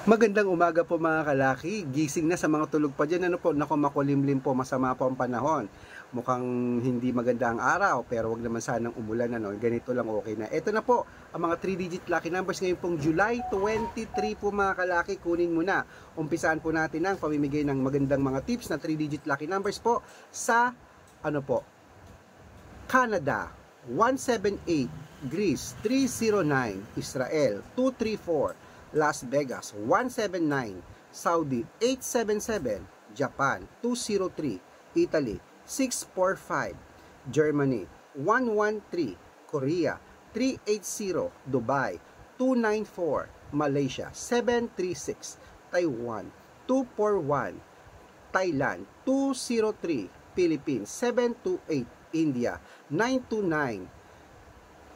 Magandang umaga po mga kalaki. Gising na sa mga tulog pa dyan. Ano po? Naku, makulimlim po. Masama po ang panahon. Mukhang hindi maganda ang araw, pero wag naman sanang umulan. Ano? Ganito lang okay na. Ito na po, ang mga 3-digit lucky numbers ngayon pong July 23 po mga kalaki. Kunin mo na. Umpisaan po natin ang pamimigay ng magandang mga tips na 3-digit lucky numbers po sa, ano po, Canada, 178, Greece, 309, Israel, 234, Las Vegas 179, Saudi 877, Japan 203, Italy 645, Germany 113, Korea 380, Dubai 294, Malaysia 736, Taiwan 241, Thailand 203, Philippines 728, India 929,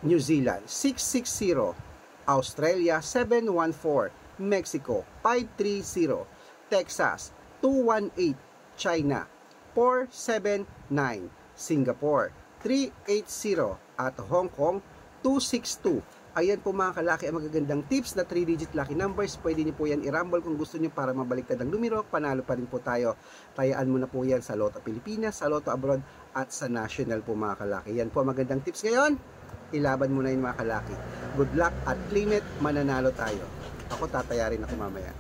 New Zealand 660, Australia 714, Mexico 530, Texas 218, China 479, Singapore 380, at Hong Kong 262. Ayan po mga kalaki ang magagandang tips na 3-digit lucky numbers. Pwede niyo po yan i-rumble kung gusto niyo para mabaliktad ang numero. Panalo pa rin po tayo. Tayaan mo na po yan sa Lotto Pilipinas, sa Lotto Abroad at sa National po mga kalaki. Yan po ang magandang tips ngayon. Ilaban mo na yun mga kalaki. Good luck at claim it, mananalo tayo. Ako tatayarin ako mamaya.